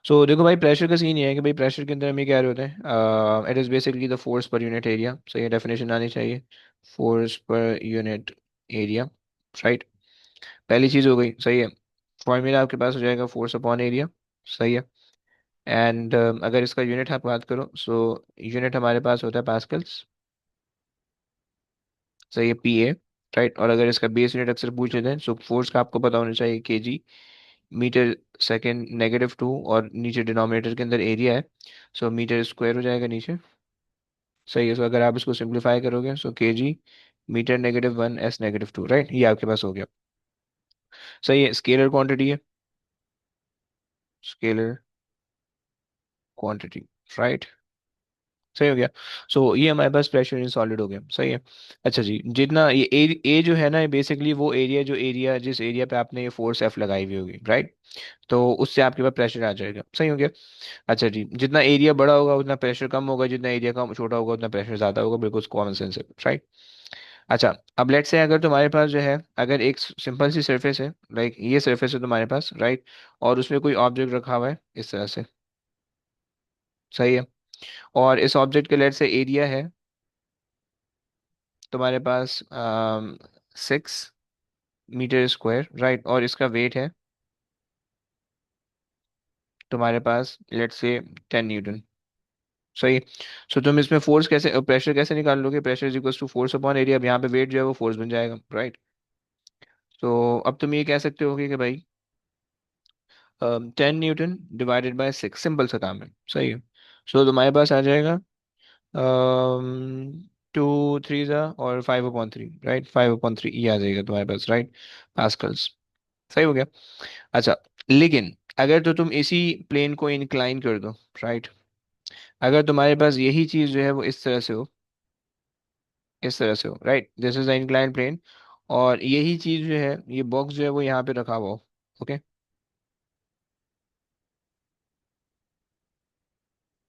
सो देखो भाई, प्रेशर का सीन ये है कि भाई प्रेशर के अंदर हम ये कह रहे होते हैं, it is basically the force per unit area. So ये डेफिनेशन आनी चाहिए, force per unit area. Right, पहली चीज़ हो गई, सही है। फॉर्मूला आपके पास हो जाएगा फोर्स अपॉन एरिया। सही है। एंड अगर इसका यूनिट आप बात करो, सो यूनिट हमारे पास होता है पास्कल्स। सही है, पी ए। राइट, और अगर इसका बेस यूनिट अक्सर पूछ लेते हैं, सो फोर्स का आपको पता होना चाहिए के जी, मीटर सेकेंड -2, और नीचे डिनोमिनेटर के अंदर एरिया है, सो मीटर स्क्वायर हो जाएगा नीचे। सही है। सो अगर आप इसको सिंप्लीफाई करोगे, सो के जी मीटर -1 एस -2, राइट, ये आपके पास हो गया। सही है, स्केलर क्वांटिटी है, स्केलर क्वांटिटी। राइट, सही हो गया। सो ये हमारे पास प्रेशर इन सॉलिड हो गया। सही है। अच्छा जी, जितना ये ए जो है ना, ये बेसिकली वो एरिया, जो एरिया जिस एरिया पे आपने ये फोर्स एफ लगाई हुई होगी, राइट, तो उससे आपके पास प्रेशर आ जाएगा। सही हो गया। अच्छा जी, जितना एरिया बड़ा होगा उतना प्रेशर कम होगा, जितना एरिया कम छोटा होगा उतना प्रेशर ज्यादा होगा, बिल्कुल कॉमन सेंस है, राइट। अच्छा, अब लेट्स से अगर तुम्हारे पास जो है, अगर एक सिंपल सी सरफेस है, लाइक ये सरफेस है तुम्हारे पास, राइट, और उसमें कोई ऑब्जेक्ट रखा हुआ है इस तरह से। सही है। और इस ऑब्जेक्ट के लेट्स से एरिया है तुम्हारे पास 6 मीटर स्क्वायर, राइट, और इसका वेट है तुम्हारे पास लेट्स से 10 न्यूटन। सही। सो तुम इसमें फोर्स कैसे, प्रेशर कैसे निकाल लोगे? Pressure is equal to force upon area. अब यहाँ पे वेट जो है वो फोर्स बन जाएगा, राइट। तो अब तुम ये कह सकते हो कि भाई 10 न्यूटन डिवाइडेड बाय 6, सिंपल सा काम है। सही है। सो तुम्हारे पास आ जाएगा 2 3 और 5/3, राइट, 5/3 ये आ जाएगा तुम्हारे पास, राइट, पास्कल्स। सही हो गया। अच्छा, लेकिन अगर तो तुम इसी प्लेन को इंक्लाइन कर दो, राइट, अगर तुम्हारे पास यही चीज जो है वो इस तरह से हो, इस तरह से हो, right, this is the incline plane, और यही चीज जो है, ये बॉक्स जो है वो यहाँ पे रखा हुआ हो। ओके,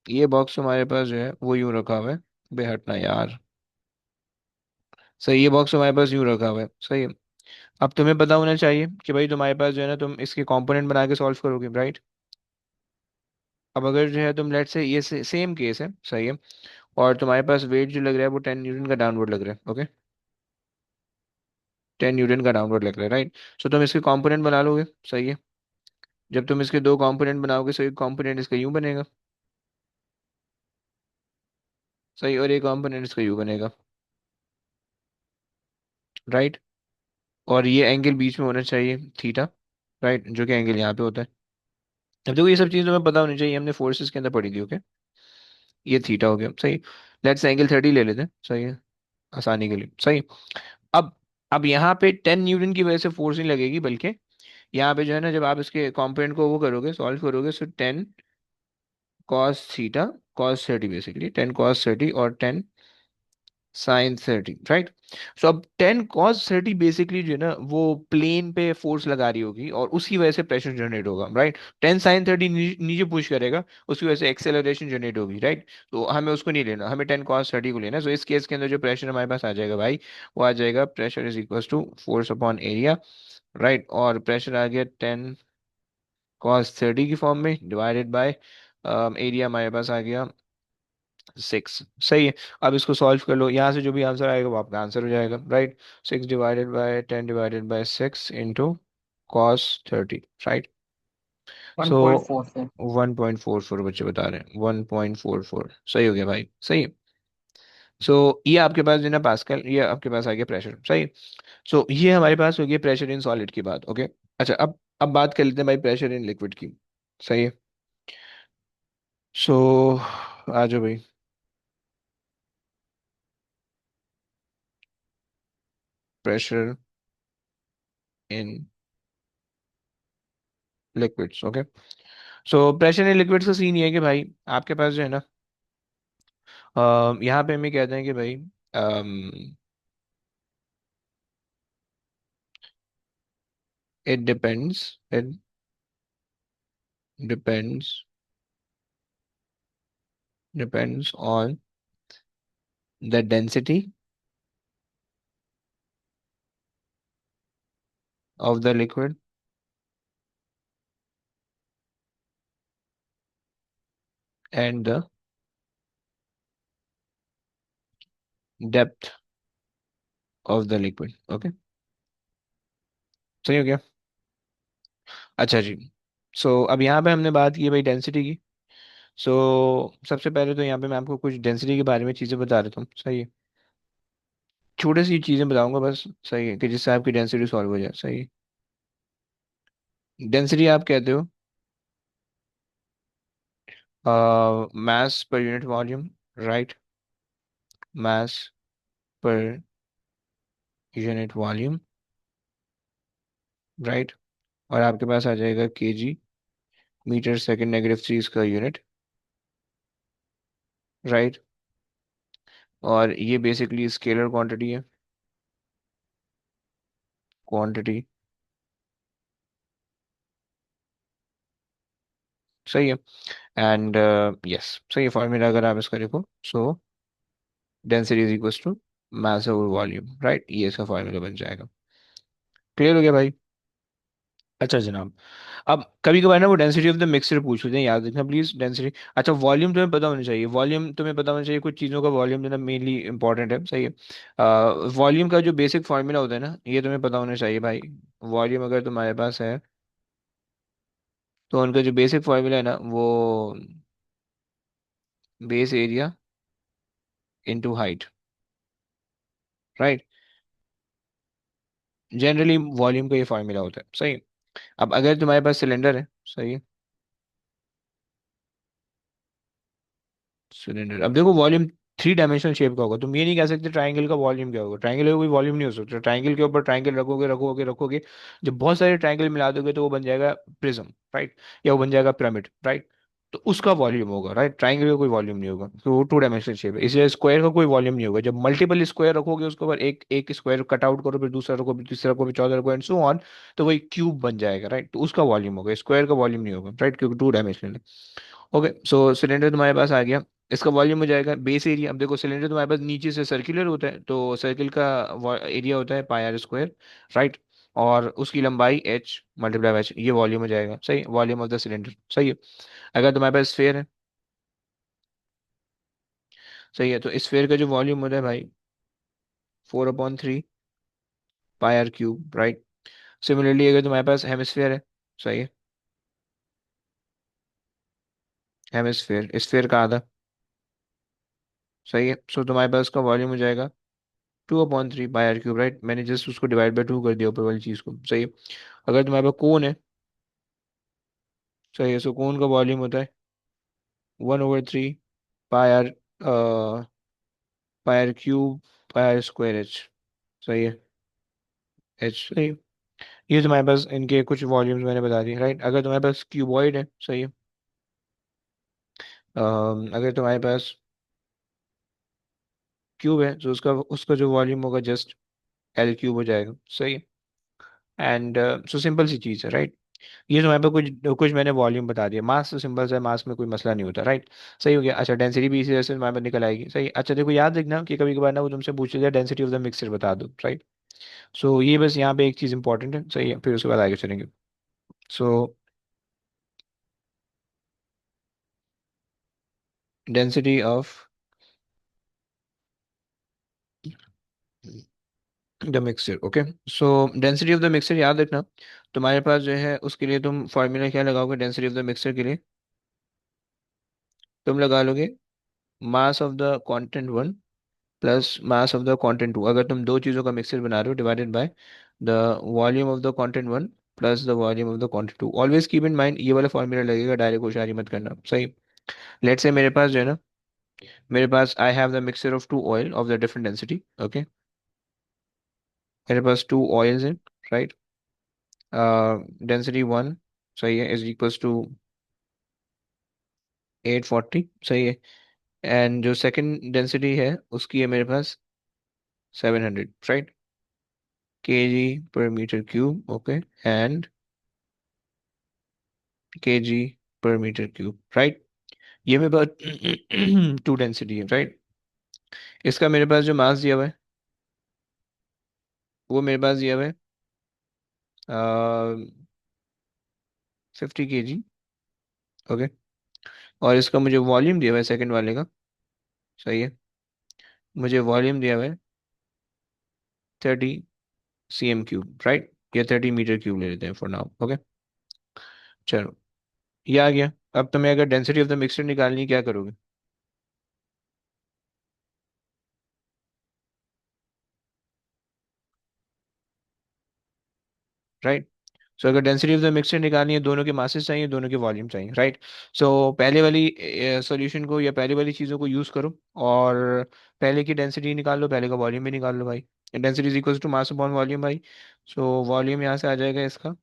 ये बॉक्स हमारे पास जो है वो यूं रखा हुआ है। बेहटना यार। सही, ये बॉक्स हमारे पास यूं रखा हुआ है। सही है। अब तुम्हें पता होना चाहिए कि भाई तुम्हारे पास जो है ना, तुम इसके कंपोनेंट बना के सॉल्व करोगे, राइट। अब अगर जो है तुम लेट से ये सेम केस है, सही है, और तुम्हारे पास वेट जो लग रहा है वो 10 न्यूटन का डाउनवर्ड लग रहा है। ओके, 10 न्यूटन का डाउनवर्ड लग रहा है, राइट। सो तुम इसके कंपोनेंट बना लोगे। सही है। जब तुम इसके दो कंपोनेंट बनाओगे, सो एक कंपोनेंट इसका यूं बनेगा। सही, और एक कंपोनेंट इसका यूं बनेगा, राइट। और ये एंगल बीच में होना चाहिए थीटा, राइट, जो कि एंगल यहाँ पे होता है। अब देखो, ये सब चीज़ तुम्हें पता होनी चाहिए, हमने फोर्सेस के अंदर पढ़ी थी। ओके, ये थीटा हो गया। सही। लेट्स एंगल 30 ले लेते हैं। सही है, आसानी के लिए। सही। अब अब यहाँ पे 10 न्यूटन की वजह से फोर्स नहीं लगेगी, बल्कि यहाँ पे जो है ना, जब आप इसके कॉम्पोनेंट को वो करोगे, सॉल्व करोगे, सो 10 cos theta, cos 30, basically 10 cos 30 और 10 sin 30, राइट। सो अब 10 cos 30 बेसिकली जो है ना, वो प्लेन पे फोर्स लगा रही होगी, और उसकी वजह से प्रेशर जनरेट होगा, राइट। 10 sin 30 नीचे पुश करेगा, उसकी वजह से एक्सेलरेशन जनरेट होगी, राइट। तो हमें उसको नहीं लेना, हमें 10 cos 30 को लेना है। सो इस केस के अंदर जो प्रेशर हमारे पास आ जाएगा भाई, वो आ जाएगा pressure is equal to force upon area, right. और प्रेशर आ गया 10 cos 30 की फॉर्म में, डिवाइडेड बाय एरिया हमारे पास आ गया 6। सही है। अब इसको सॉल्व कर लो, यहाँ से जो भी आंसर आएगा वो आपका आंसर हो जाएगा, right. 6 divided by 10 divided by 6 into cos 30, right. So 1.44। 1.44 बच्चे बता रहे हैं, 1.44। सही हो गया भाई, सही है। सो ये आपके पास जो है ना पास्कल, ये आपके पास आ गया प्रेशर। सही। सो ये हमारे पास हो गया प्रेशर इन सॉलिड की बात। ओके। अच्छा, अब बात कर लेते हैं भाई प्रेशर इन लिक्विड की। सही है। सो आ जाओ भाई, pressure in liquids. Okay. So pressure in liquids का सीन ये है कि भाई आपके पास जो है ना, यहाँ पे हम ये कहते हैं कि भाई it depends depends on the density of the liquid and the depth of the liquid. Okay, सही हो गया। अच्छा जी। अब यहाँ पे हमने बात की भाई डेंसिटी की। सबसे पहले तो यहाँ पे मैं आपको कुछ डेंसिटी के बारे में चीज़ें बता देता हूँ, सही है। छोटी सी चीज़ें बताऊंगा बस, सही है, कि जिससे आपकी डेंसिटी सॉल्व हो जाए, सही है। डेंसिटी आप कहते हो मास पर यूनिट वॉल्यूम, राइट। मास पर यूनिट वॉल्यूम, राइट। और आपके पास आ जाएगा केजी, मीटर सेकंड नेगेटिव 3 इसका यूनिट, राइट। और ये बेसिकली स्केलर क्वांटिटी है, क्वांटिटी, सही है। एंड यस, सही फॉर्मूला अगर आप इसका देखो, so density is equal to mass over volume, right, ये इसका फॉर्मूला बन जाएगा। क्लियर हो गया भाई। अच्छा जनाब, अब कभी कभार ना वो डेंसिटी ऑफ द मिक्सर पूछ लेते हैं, याद रखना प्लीज डेंसिटी। अच्छा, वॉल्यूम तुम्हें पता होना चाहिए, वॉल्यूम तुम्हें पता होना चाहिए, कुछ चीज़ों का वॉल्यूम देना मेनली इंपॉर्टेंट है, सही है। वॉल्यूम का जो बेसिक फार्मूला होता है ना, ये तुम्हें पता होना चाहिए भाई। वॉल्यूम अगर तुम्हारे पास है, तो उनका जो बेसिक फार्मूला है ना, वो base area into height, right. Generally volume का ये फार्मूला होता है, सही। अब अगर तुम्हारे पास सिलेंडर है, सही है, सिलेंडर, अब देखो वॉल्यूम 3 डायमेंशनल शेप का होगा, तुम ये नहीं कह सकते ट्राइंगल का वॉल्यूम क्या होगा, ट्राइंगल का कोई वॉल्यूम नहीं हो सकता, ट्राइंगल के ऊपर ट्राइंगल रखोगे रखोगे रखोगे, जब बहुत सारे ट्राइंगल मिला दोगे तो वो बन जाएगा प्रिज्म, राइट, या वो बन जाएगा पिरामिड, राइट। तो उसका वॉल्यूम होगा, राइट, ट्राइंगल का कोई वॉल्यूम नहीं होगा, तो वो 2 डायमेंशनल शेप है, इसलिए स्क्वायर का कोई वॉल्यूम नहीं होगा। जब मल्टीपल स्क्वायर रखोगे उसके ऊपर एक एक स्क्वायर कट आउट करो, फिर दूसरा रखो, फिर तीसरा रखो, फिर चौथा रखो, एंड सो ऑन, तो वही क्यूब बन जाएगा, राइट, तो उसका वॉल्यूम होगा, स्क्वायर का वॉल्यूम नहीं होगा, राइट, क्योंकि 2 डायमेंशनल है। ओके, सो सिलेंडर तुम्हारे पास आ गया, इसका वॉल्यूम हो जाएगा बेस एरिया। अब देखो सिलेंडर तुम्हारे पास नीचे से सर्कुलर होता है, तो सर्किल का एरिया होता है पाई आर स्क्वायर, राइट। और उसकी लंबाई एच मल्टीप्लाई एच, ये वॉल्यूम हो जाएगा, सही, वॉल्यूम ऑफ द सिलेंडर, सही है। अगर तुम्हारे पास स्फेयर है, सही है, तो स्फेयर का जो वॉल्यूम होता है भाई 4/3 पाई आर क्यूब, राइट। सिमिलरली अगर तुम्हारे पास हेमिस्फेयर है, सही है, हेमिस्फेयर स्फेयर का आधा, सही है, सो तुम्हारे पास का वॉल्यूम हो जाएगा 2/3 पाई आर क्यूब, राइट, मैंने जस्ट उसको डिवाइड बाई 2 कर दिया ऊपर वाली चीज़ को, सही है। अगर तुम्हारे पास कोन है, सही है, सो कोन का वॉल्यूम होता है 1/3 pi R pi R cube pi R square H, सही है, एच, सही है। ये तुम्हारे पास इनके कुछ वॉल्यूम्स मैंने बता दिए, राइट। अगर तुम्हारे पास क्यूबॉइड है, सही है, अगर तुम्हारे पास क्यूब है तो उसका उसका जो वॉल्यूम होगा जस्ट एल क्यूब हो जाएगा, सही है। एंड सो सिंपल सी चीज़ है, राइट। ये जो यहाँ पे कुछ कुछ मैंने वॉल्यूम बता दिया, मास तो सिंपल सा है, मास में कोई मसला नहीं होता, राइट, सही हो गया। अच्छा, डेंसिटी भी इसी तरह से हमारे पास निकल आएगी, सही। अच्छा देखो, याद रखना कि कभी कभार ना वो तुमसे पूछ लिया डेंसिटी ऑफ द मिक्सर बता दो, राइट। ये बस यहाँ पे एक चीज़ इंपॉर्टेंट है, सही है, फिर उसके बाद आगे चलेंगे। सो density of the mixer, okay. So density of the mixer याद रखना, तुम्हारे पास जो है उसके लिए तुम फॉर्मूला क्या लगाओगे डेंसिटी ऑफ द मिक्सर के लिए, तुम लगा लोगे mass of the content one plus mass of the content two. अगर तुम दो चीज़ों का मिक्सर बना रहे हो, divided by the volume of the content one plus the volume of the content two. Always keep in mind ये वाला फॉर्मूला लगेगा, डायरेक्ट होशियारी मत करना, सही। लेट्स से मेरे पास जो है ना, मेरे पास I have the mixture of two oil of the different density, okay. मेरे पास टू ऑयल्स हैं, राइट। डेंसिटी वन, सही है, इज इक्वल्स टू 840, सही है। एंड जो सेकंड डेंसिटी है उसकी है मेरे पास 700, right, kg per metre cube, okay, and kg per metre cube, right. ये मेरे पास टू डेंसिटी है, राइट। इसका मेरे पास जो मास दिया हुआ है, वो मेरे पास दिया हुआ है 50 केजी, ओके। और इसका मुझे वॉल्यूम दिया हुआ है सेकंड वाले का। सही है। मुझे वॉल्यूम दिया हुआ है 30 cm क्यूब, राइट, या 30 मीटर क्यूब ले लेते हैं फॉर नाउ, ओके। चलो, ये आ गया। अब तुम्हें अगर डेंसिटी ऑफ द मिक्सचर निकालनी है, क्या करोगे? राइट। सो अगर डेंसिटी ऑफ द मिक्सचर निकालनी है, दोनों के मासेस चाहिए, दोनों के वॉल्यूम चाहिए, राइट। सो पहले वाली सॉल्यूशन को या पहले वाली चीज़ों को यूज़ करो, और पहले की डेंसिटी निकाल लो, पहले का वॉल्यूम भी निकाल लो भाई। Density is equal to mass upon volume भाई। सो वॉल्यूम यहाँ से आ जाएगा इसका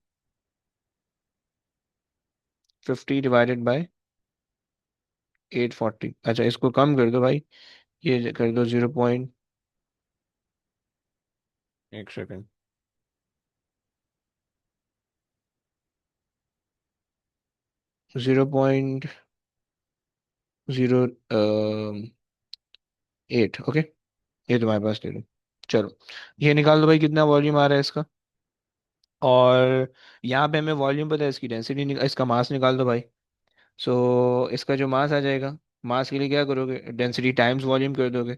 50 डिवाइडेड बाय 840। अच्छा, इसको कम कर दो भाई, ये कर दो 0 पॉइंट, एक सेकेंड, 0.08, ओके। ये तुम्हारे पास ले लो। चलो, ये निकाल दो भाई, कितना वॉल्यूम आ रहा है इसका। और यहाँ पे हमें वॉल्यूम पता है, इसकी डेंसिटी इसका मास निकाल दो भाई। सो इसका जो मास आ जाएगा, मास के लिए क्या करोगे, डेंसिटी टाइम्स वॉल्यूम कर दोगे।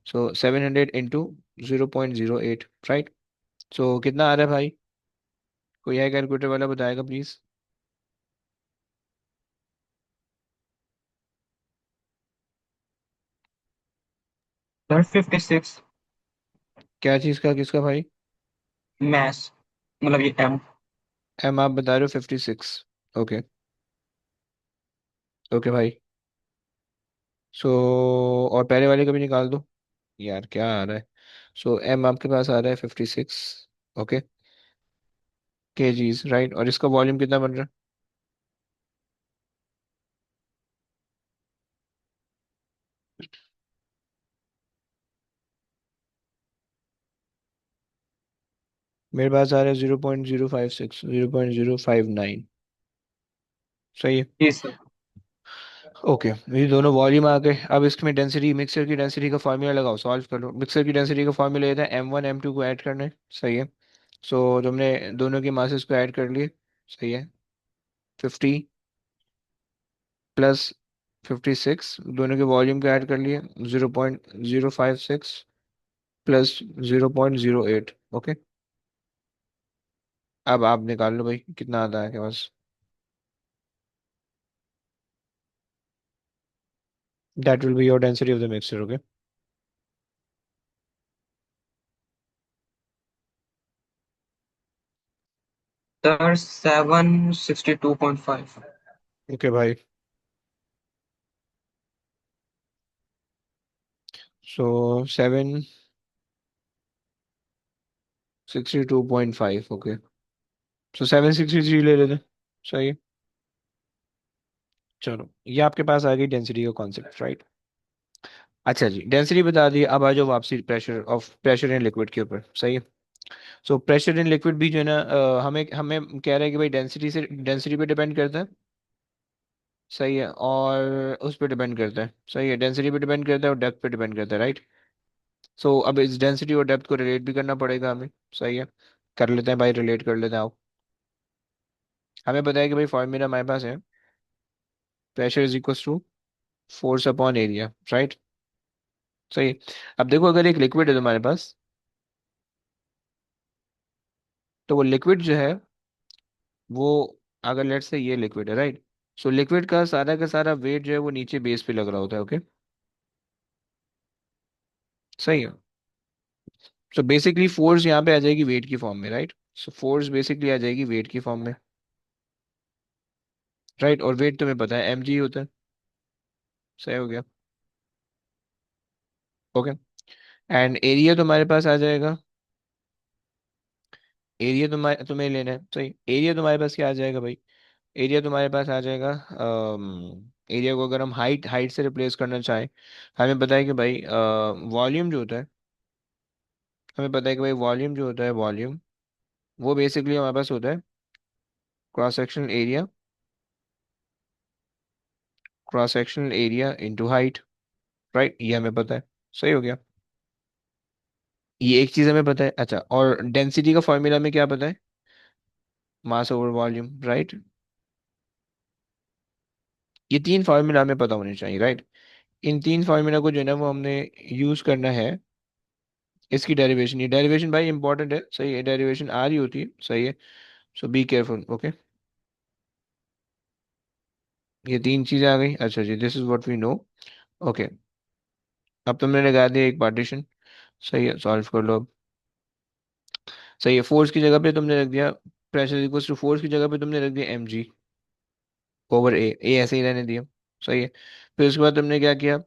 सो 700 इंटू 0.08, राइट। सो कितना आ रहा है भाई? कोई है कैलकुलेटर वाला, बताएगा प्लीज? सर 56। क्या चीज़ का, किसका भाई? मैथ्स, मतलब ये एम। एम आप बता रहे हो 56? ओके। ओके भाई। सो और पहले वाले का भी निकाल दो। यार क्या आ रहा है? सो एम आपके पास आ रहा है 56, ओके, केजीज, राइट। और इसका वॉल्यूम कितना बन रहा है? मेरे पास आ रहा है 0.056, 0.059। सही है। जी सर। ओके, ये दोनों वॉल्यूम आ गए। अब इसमें डेंसिटी, मिक्सर की डेंसिटी का फार्मूला लगाओ, सॉल्व कर लो। मिक्सर की डेंसिटी का फार्मूला ये था, M1 M2 को ऐड करना है। सही है। सो तुमने दोनों के मासेस को ऐड कर लिए। सही है। 50 प्लस 56, दोनों के वॉल्यूम को ऐड कर लिए। 0.056 प्लस 0.08, ओके। अब आप निकाल लो भाई, कितना आता है आपके पास। That will be your density of the mixture, okay. Sir 762.5। Okay भाई। So 762.5, okay. सो 763 ले लेते। सही है। चलो, ये आपके पास आ गई डेंसिटी का कॉन्सेप्ट, राइट। अच्छा जी, डेंसिटी बता दी, अब आ जाओ वापसी प्रेशर इन लिक्विड के ऊपर। सही है। सो प्रेशर इन लिक्विड भी जो है ना, हमें हमें कह रहा है कि भाई डेंसिटी पे डिपेंड करता है। सही है। और उस पर डिपेंड करता है। सही है, डेंसिटी पे डिपेंड करता है और डेप्थ पे डिपेंड करता है, राइट। सो अब इस डेंसिटी और डेप्थ को रिलेट भी करना पड़ेगा हमें। सही है। कर लेते हैं भाई, रिलेट कर लेते हैं, आओ। हमें बताया कि भाई फॉर्मूला हमारे पास है, pressure is equal to force upon area, right. सही है। अब देखो, अगर एक लिक्विड है तुम्हारे पास, तो वो लिक्विड जो है, वो, अगर लेट्स से ये लिक्विड है, राइट। सो लिक्विड का सारा वेट जो है वो नीचे बेस पे लग रहा होता है, ओके। सही है। सो बेसिकली फोर्स यहाँ पे आ जाएगी वेट की फॉर्म में, राइट। सो फोर्स बेसिकली आ जाएगी वेट की फॉर्म में, राइट। और वेट तुम्हें पता है mg होता है। सही हो गया। ओके। एंड एरिया तुम्हारे पास आ जाएगा, एरिया तुम्हें लेना है। सही, एरिया तुम्हारे पास क्या आ जाएगा भाई? एरिया तुम्हारे पास आ जाएगा, एरिया को अगर हम हाइट हाइट से रिप्लेस करना चाहें, हमें पता है कि भाई वॉल्यूम जो होता है, हमें पता है कि भाई वॉल्यूम जो होता है, वॉल्यूम वो बेसिकली हमारे पास होता है cross sectional area, cross sectional area into height, right. ये हमें पता है। सही हो गया। ये एक चीज हमें पता है। अच्छा, और डेंसिटी का फॉर्मूला में क्या पता है? मास ओवर वॉल्यूम, राइट। ये तीन फार्मूला हमें पता होने चाहिए, राइट। इन तीन फार्मूला को जो है ना वो हमने यूज करना है। इसकी डेरिवेशन, ये डेरिवेशन भाई इंपॉर्टेंट है, सही है, डेरिवेशन आ रही होती है, सही है। So be careful, okay. ये तीन चीजें आ गई, अच्छा जी, this is what we know. Okay, अब तुमने लगा दिया एक पार्टीशन, सही है, सॉल्व कर लो अब। सही है, फोर्स की जगह पे तुमने रख दिया, प्रेशर इक्वल्स टू फोर्स की जगह पे तुमने रख दिया mg ओवर ए ऐसे ही रहने दिया, सही है। फिर उसके बाद तुमने क्या किया,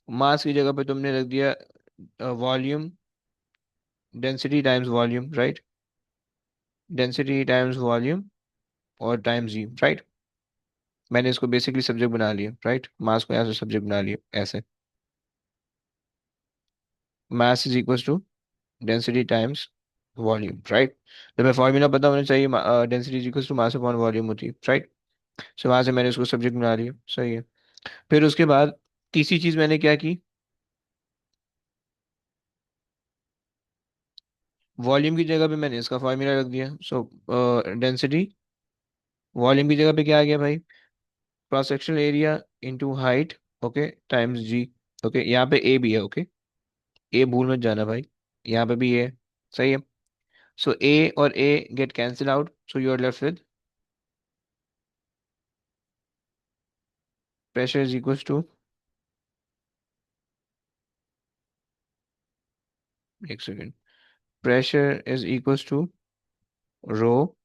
मास की जगह पे तुमने रख दिया volume, density times volume, right. Density times volume और टाइम्स जी, राइट। मैंने इसको बेसिकली सब्जेक्ट बना लिया, राइट, मास को यहाँ से सब्जेक्ट बना लिया ऐसे। Mass is equals to density times volume, right. तो मैं फॉर्मूला पता होना चाहिए, density is equals to mass upon volume होती है, राइट। सो वहां से मैंने उसको सब्जेक्ट बना लिया, सही है। फिर उसके बाद तीसरी चीज मैंने क्या की, वॉल्यूम की जगह पे मैंने इसका फॉर्मूला रख दिया। सो डेंसिटी, वॉल्यूम की जगह पे क्या आ गया भाई, cross sectional area into height, okay, times G. Okay, यहाँ पे ए भी है, ओके, ए भूल मत जाना भाई, यहाँ पे भी है, सही है। सो ए और A get cancel out, so you are left with pressure is equals to, एक second, pressure is equals to rho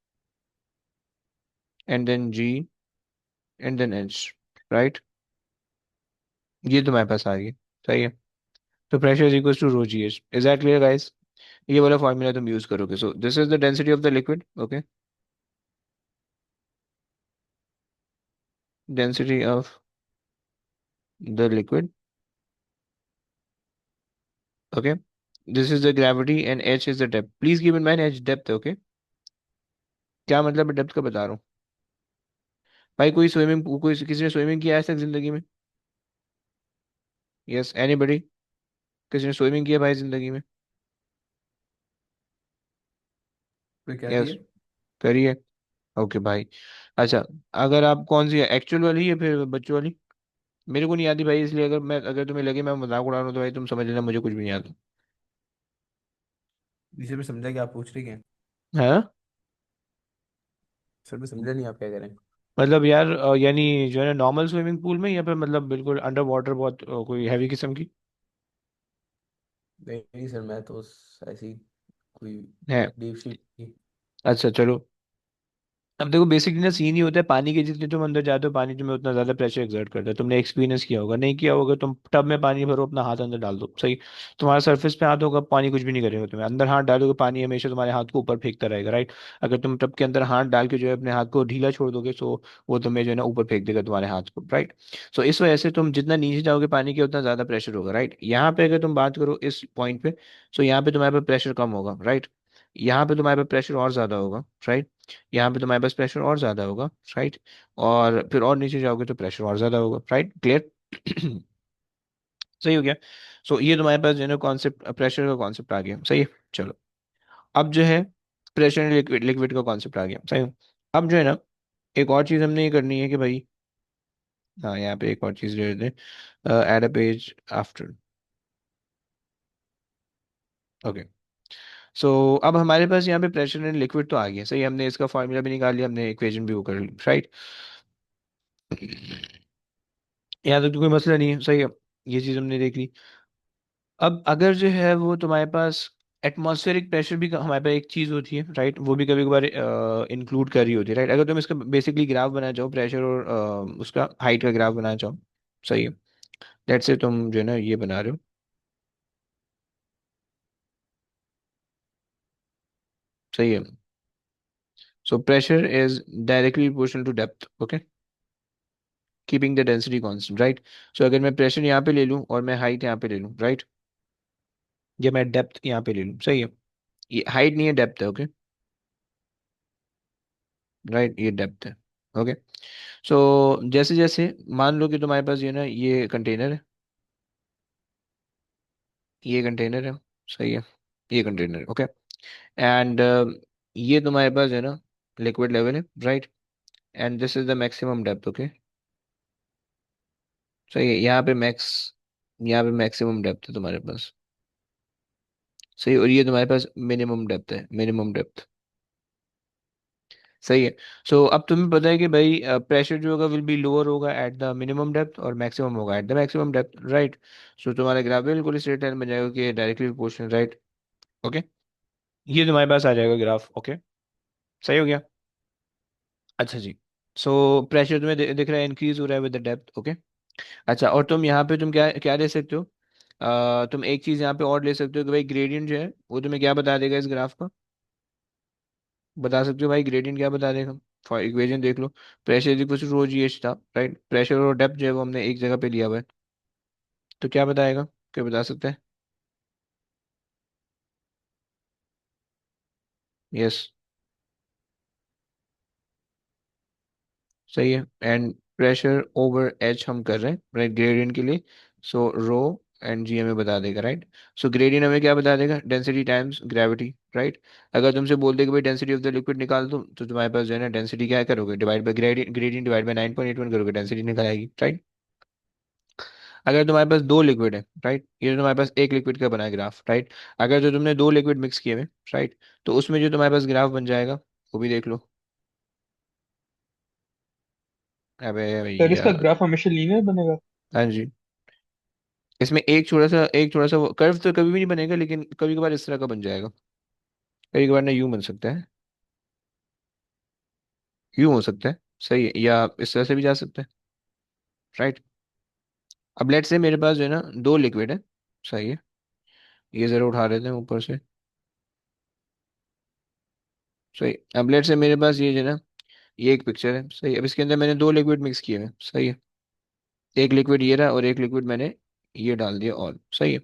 and then G and then H, right. ये तो हमारे पास आ गई, सही है। तो pressure is equals to rho ji H, is that clear guys. ये वाला फॉर्मूला तुम यूज करोगे, so this is the density of the liquid, okay, density of the liquid, okay, this is the gravity and H is the depth, please keep in mind H depth, okay. क्या मतलब है depth का, बता रहा हूँ भाई। कोई swimming, कोई किसी ने स्विमिंग किया है आज तक जिंदगी में? यस, एनीबडी, किसी ने स्विमिंग किया भाई जिंदगी में? कोई कहती यस, है। करिए, ओके भाई। अच्छा, अगर आप कौन सी है, एक्चुअल वाली या फिर बच्चों वाली? मेरे को नहीं आती भाई, इसलिए अगर तुम्हें लगे मैं मजाक उड़ा रहा हूँ तो भाई तुम समझ लेना, मुझे कुछ भी नहीं आता। इसे भी समझा कि आप पूछ रही हैं। हाँ, सर भी समझा नहीं आप क्या कह रहे हैं। मतलब यार यानी जो है ना नॉर्मल स्विमिंग पूल में, या फिर मतलब बिल्कुल अंडर वाटर बहुत कोई हैवी किस्म की नहीं नहीं सर, मैं तो ऐसी कोई है? Deep sea. अच्छा चलो, अब देखो बेसिकली ना सीन ही होता है, पानी के जितने तुम अंदर जाते हो पानी तुम्हें उतना ज्यादा प्रेशर एक्सर्ट करता है। तुमने एक्सपीरियंस किया होगा, नहीं किया होगा, तुम टब में पानी भरो, अपना हाथ अंदर डाल दो, सही, तुम्हारा सरफेस पे हाथ होगा, पानी कुछ भी नहीं करेगा, तुम्हें अंदर हाथ डालोगे पानी हमेशा तुम्हारे हाथ को ऊपर फेंकता रहेगा, राइट। अगर तुम टब के अंदर हाथ डाल के जो है अपने हाथ को ढीला छोड़ दोगे, तो वो तुम्हें जो है ना ऊपर फेंक देगा तुम्हारे हाथ को, राइट। सो इस वजह से तुम जितना नीचे जाओगे पानी के उतना ज्यादा प्रेशर होगा, राइट। यहाँ पे अगर तुम बात करो इस पॉइंट पे, सो यहाँ पे तुम्हारे पे प्रेशर कम होगा, राइट। यहाँ पे तुम्हारे पे प्रेशर और ज्यादा होगा, राइट। यहाँ पे तुम्हारे पास प्रेशर और ज्यादा होगा, राइट। और फिर और नीचे जाओगे तो प्रेशर और ज्यादा होगा, राइट, क्लियर। सही हो गया। सो ये तुम्हारे पास जो है ना कॉन्सेप्ट, प्रेशर का कॉन्सेप्ट आ गया, सही है। चलो, अब जो है प्रेशर लिक्विड, लिक्विड का कॉन्सेप्ट आ गया, सही है। अब जो है ना एक और चीज हमने ये करनी है कि भाई, हाँ यहाँ पे एक और चीज ले लेते हैं, add a page after, okay. So अब हमारे पास यहाँ पे प्रेशर एंड लिक्विड तो आ गया, सही है, हमने इसका फॉर्मूला भी निकाल लिया, हमने इक्वेशन भी वो कर ली, राइट। यहाँ तक तो कोई मसला नहीं है, सही है, ये चीज हमने देख ली। अब अगर जो है वो तुम्हारे पास एटमॉस्फेरिक प्रेशर भी हमारे पास एक चीज होती है, राइट, वो भी कभी कभार इंक्लूड कर रही होती है, राइट। अगर तुम इसका बेसिकली ग्राफ बनाना चाहो, प्रेशर और उसका हाइट का ग्राफ बनाना चाहो, सही है, लेट्स से तुम जो है ना ये बना रहे हो, सही है। So pressure is directly proportional to depth, okay, keeping the density constant, right. So अगर मैं प्रेशर यहाँ पे ले लूँ और मैं हाइट यहाँ पे ले लूँ, राइट, या मैं डेप्थ यहाँ पे ले लूँ, सही है, ये हाइट नहीं है, डेप्थ है, ओके, राइट, ये डेप्थ है, ओके। सो जैसे जैसे मान लो कि तुम्हारे पास ये ना ये कंटेनर है, ये कंटेनर है, सही है, ये कंटेनर है, ओके, एंड ये तुम्हारे पास है ना लिक्विड लेवल है, right, and this is the maximum depth, okay. सही है, यहाँ पे मैक्सिमम डेप्थ है तुम्हारे पास। सही, और ये तुम्हारे पास मिनिमम डेप्थ है, मिनिमम डेप्थ। सही है। सो अब तुम्हें पता है कि भाई प्रेशर जो होगा विल बी लोअर होगा एट द मिनिमम डेप्थ, और मैक्सिमम होगा at the maximum depth, right. So तुम्हारा ग्राफ बिल्कुल स्ट्रेट लाइन बन जाएगा कि डायरेक्टली प्रोपोर्शनल, राइट। ओके, ये तुम्हारे पास आ जाएगा ग्राफ। ओके, सही हो गया। अच्छा जी। सो प्रेशर तुम्हें दिख रहा है इंक्रीज हो रहा है विद द डेप्थ। ओके। अच्छा, और तुम यहाँ पे तुम क्या क्या ले सकते हो, तुम एक चीज यहाँ पे और ले सकते हो कि भाई ग्रेडियंट जो है वो तुम्हें क्या बता देगा इस ग्राफ का। बता सकते हो भाई ग्रेडियंट क्या बता देगा। फॉर इक्वेशन देख लो, pressure is equal to rho ji h था, राइट। प्रेशर और डेप्थ जो है वो हमने एक जगह पे लिया हुआ है, तो क्या बताएगा, क्या बता सकते हैं। यस, सही है। एंड प्रेशर ओवर एच हम कर रहे हैं, राइट, ग्रेडियंट के लिए। सो रो एंड जी हमें बता देगा, राइट। सो ग्रेडियंट हमें क्या बता देगा, डेंसिटी टाइम्स ग्रेविटी, राइट। अगर तुमसे बोल दे कि भाई डेंसिटी ऑफ द लिक्विड निकाल दो, तो तुम्हारे पास जो है ना डेंसिटी क्या करोगे, divide by gradient, gradient divide by 9.81 करोगे, डेंसिटी निकल आएगी, राइट। अगर तुम्हारे पास दो लिक्विड है, राइट, ये तो तुम्हारे पास एक लिक्विड का बना है ग्राफ, राइट। अगर जो तुमने दो लिक्विड मिक्स किए हुए, राइट, तो उसमें जो तुम्हारे पास ग्राफ बन जाएगा वो भी देख लो। अबे सर भैया। इसका ग्राफ हमेशा लीनियर बनेगा? हाँ जी। इसमें एक थोड़ा सा कर्व तो कभी भी नहीं बनेगा, लेकिन कभी कभार इस तरह का बन जाएगा। कभी कभार ना यूं बन सकता है, यूं हो सकता है, सही है, या इस तरह से भी जा सकता है, राइट। अब लेट से मेरे पास जो है ना दो लिक्विड है, सही है, ये जरा उठा लेते हैं ऊपर से। सही, अब लेट से मेरे पास ये जो है ना, ये एक पिक्चर है, सही है। अब इसके अंदर मैंने दो लिक्विड मिक्स किए हैं, सही है। एक लिक्विड ये रहा और एक लिक्विड मैंने ये डाल दिया, और सही है।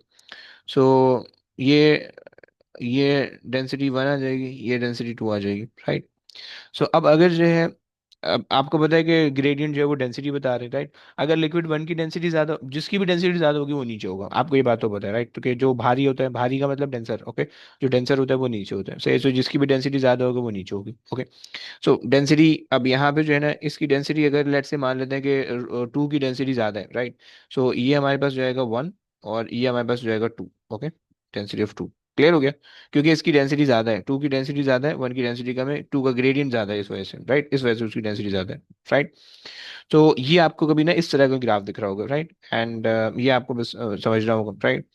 सो ये ये डेंसिटी वन आ जाएगी, ये डेंसिटी टू आ जाएगी, राइट। सो अब अगर जो है, अब आपको पता है कि ग्रेडियंट जो है वो डेंसिटी बता रहे हैं, राइट। अगर लिक्विड वन की डेंसिटी ज्यादा, जिसकी भी डेंसिटी ज्यादा होगी वो नीचे होगा, आपको ये बात तो पता है, राइट। तो कि जो भारी होता है, भारी का मतलब डेंसर, ओके, जो डेंसर होता है वो नीचे होता है, सही। सो जिसकी भी डेंसिटी ज्यादा होगी वो नीचे होगी, ओके। सो डेंसिटी, अब यहाँ पे जो है ना इसकी डेंसिटी अगर लेट से मान लेते हैं कि टू की डेंसिटी ज़्यादा है, राइट। सो ये हमारे पास जो आएगा वन, और ये हमारे पास जो आएगा two, okay. Density of two, clear हो गया। क्योंकि इसकी डेंसिटी ज़्यादा है, टू की डेंसिटी ज़्यादा है, वन की डेंसिटी कम है, टू का ग्रेडियंट ज़्यादा है इस वजह से, राइट, इस वजह से उसकी डेंसिटी ज़्यादा है, राइट। तो ये आपको कभी ना इस तरह का ग्राफ दिख रहा होगा, राइट। एंड ये आपको बस समझना होगा, राइट।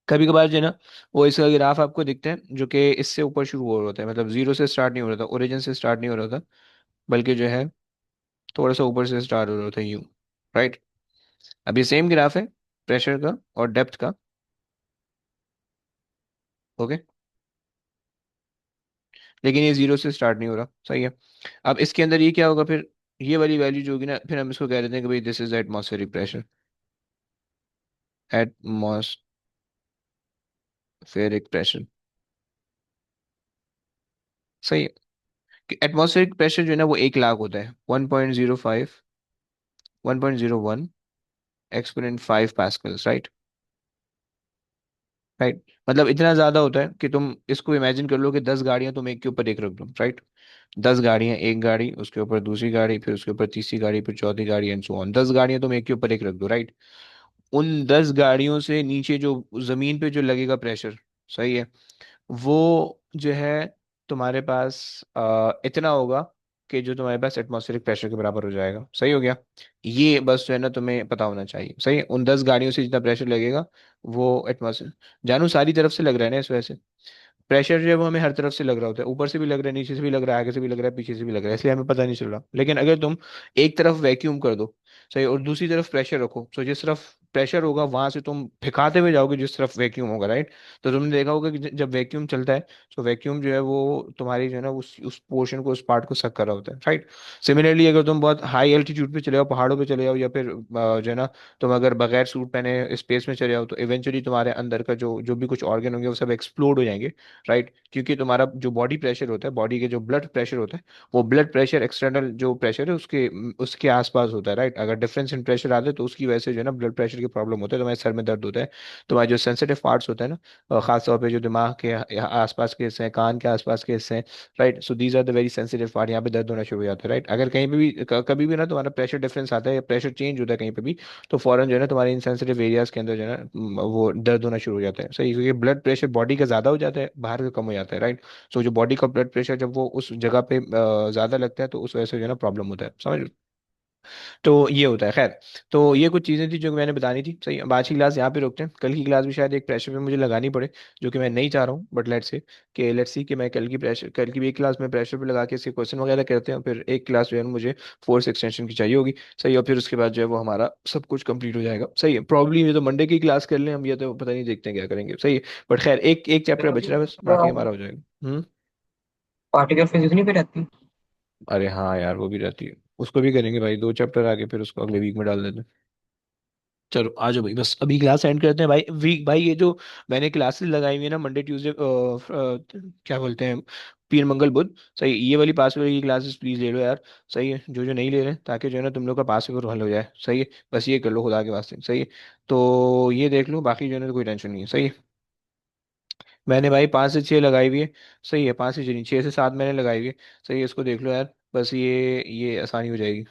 कभी कभार जो है ना वो इसका ग्राफ आपको दिखता है जो कि इससे ऊपर शुरू हो रहा होता है, मतलब जीरो से स्टार्ट नहीं हो रहा था, ओरिजिन से स्टार्ट नहीं हो रहा था, बल्कि जो है थोड़ा सा ऊपर से स्टार्ट हो रहा था, यूं, राइट। अब ये सेम ग्राफ है प्रेशर का और डेप्थ का, ओके, लेकिन ये जीरो से स्टार्ट नहीं हो रहा, सही है। अब इसके अंदर ये क्या होगा फिर, ये वाली वैल्यू जो होगी ना, फिर हम इसको कह देते हैं कि भाई this is atmospheric pressure, atmospheric pressure, सही है। कि एटमॉस्फेरिक प्रेशर जो है ना वो 1 लाख होता है, 1.05, 1.01 एक्सपोनेंट 5 पास्कल्स, राइट। राइट, मतलब इतना ज्यादा होता है कि तुम इसको इमेजिन कर लो कि 10 गाड़ियां तुम एक के ऊपर एक रख दो, राइट। 10 गाड़ियां, एक गाड़ी उसके ऊपर दूसरी गाड़ी, फिर उसके ऊपर तीसरी गाड़ी, फिर चौथी गाड़ी, एंड सो ऑन, 10 गाड़ियां तुम एक के ऊपर एक रख दो, राइट। उन 10 गाड़ियों से नीचे जो जमीन पे जो लगेगा प्रेशर, सही है, वो जो है तुम्हारे पास इतना होगा कि जो तुम्हारे पास एटमॉस्फेरिक प्रेशर के बराबर हो जाएगा, सही हो गया। ये बस जो है ना तुम्हें पता होना चाहिए, सही है। उन 10 गाड़ियों से जितना प्रेशर लगेगा वो एटमॉस्फेयर, जानू सारी तरफ से लग रहा है ना इस वजह से। प्रेशर जो है वो हमें हर तरफ से लग रहा होता है, ऊपर से भी लग रहा है, नीचे से भी लग रहा है, आगे से भी लग रहा है, पीछे से भी लग रहा है, इसलिए हमें पता नहीं चल रहा। लेकिन अगर तुम एक तरफ वैक्यूम कर दो, सही, और दूसरी तरफ प्रेशर रखो, तो जिस तरफ प्रेशर होगा वहां से तुम फेंकाते हुए जाओगे जिस तरफ वैक्यूम होगा, राइट। तो तुमने देखा होगा कि जब वैक्यूम चलता है, तो वैक्यूम जो है वो तुम्हारी जो है ना उस पोर्शन को, उस पार्ट को सक कर रहा होता है, राइट। सिमिलरली अगर तुम बहुत हाई एल्टीट्यूड पे चले जाओ, पहाड़ों पे चले जाओ, या फिर जो है ना तुम अगर बगैर सूट पहने स्पेस में चले जाओ, तो इवेंचुअली तुम्हारे अंदर का जो जो भी कुछ ऑर्गन होंगे वो सब एक्सप्लोड हो जाएंगे, राइट। क्योंकि तुम्हारा जो बॉडी प्रेशर होता है, बॉडी के जो ब्लड प्रेशर होता है, वो ब्लड प्रेशर एक्सटर्नल जो प्रेशर है उसके उसके आसपास होता है, राइट। अगर डिफरेंस इन प्रेशर आता है तो उसकी वजह से जो है ना ब्लड प्रेशर के की प्रॉब्लम होता है, तुम्हारे सर में दर्द होता है, तुम्हारे जो सेंसिटिव पार्ट्स होते हैं ना, खास तौर पे जो दिमाग के आसपास के हिस्से हैं, कान के आसपास के हिस्से हैं, right, so these are the very sensitive part, यहाँ पे दर्द होना शुरू हो जाता है, राइट। अगर कहीं पे भी कभी भी ना तुम्हारा प्रेशर डिफरेंस आता है या प्रेशर चेंज होता है कहीं पे भी, तो फौरन जो है ना तुम्हारे इनसेंसिटिव एरियाज के अंदर जो है ना वो दर्द होना शुरू हो जाता है, सही, क्योंकि ब्लड प्रेशर बॉडी का ज़्यादा हो जाता है, बाहर का कम हो जाता है, राइट। सो जो बॉडी का ब्लड प्रेशर जब वो उस जगह पे ज़्यादा लगता है, तो उस वजह से जो है ना प्रॉब्लम होता है, समझ। तो ये होता है, खैर। तो ये कुछ चीज़ें थी जो मैंने बतानी थी, सही। अब आज की क्लास यहाँ पे रोकते हैं, कल की क्लास भी शायद एक प्रेशर पे मुझे लगानी पड़े, जो कि मैं नहीं चाह रहा हूँ, बट लेट्स सी कि मैं कल की भी एक क्लास में प्रेशर पे लगा के इसके क्वेश्चन वगैरह करते हैं, फिर एक क्लास जो है ना मुझे फोर्स एक्सटेंशन की चाहिए होगी, सही। और फिर उसके बाद जो है वो हमारा सब कुछ कंप्लीट हो जाएगा, सही है। प्रॉब्लम ये तो मंडे की क्लास कर लें हम, ये तो पता नहीं, देखते हैं क्या करेंगे, सही है। बट खैर एक एक चैप्टर बच रहा है बस, बाकी हमारा हो जाएगा। पार्टिकल फिजिक्स नहीं पे रहती? अरे हाँ यार, वो भी रहती है, उसको भी करेंगे भाई, 2 चैप्टर आगे, फिर उसको अगले वीक में डाल देते हैं। चलो आ जाओ भाई, बस अभी क्लास एंड करते हैं भाई। वीक भाई, ये जो मैंने क्लासेस लगाई हुई है ना, मंडे ट्यूसडे क्या बोलते हैं, पीर मंगल बुध, सही, ये वाली पास की क्लासेस प्लीज ले लो यार, सही है, जो जो नहीं ले रहे हैं, ताकि जो है ना तुम लोग का पास पेपर हल हो जाए, सही है। बस ये कर लो खुदा के वास्ते, सही है। तो ये देख लो, बाकी जो है ना तो कोई टेंशन नहीं है, सही है। मैंने भाई 5 से 6 लगाई हुई है, सही है, 5 से 6 नहीं, 6 से 7 मैंने लगाई हुई है, सही है, इसको देख लो यार, बस ये आसानी हो जाएगी।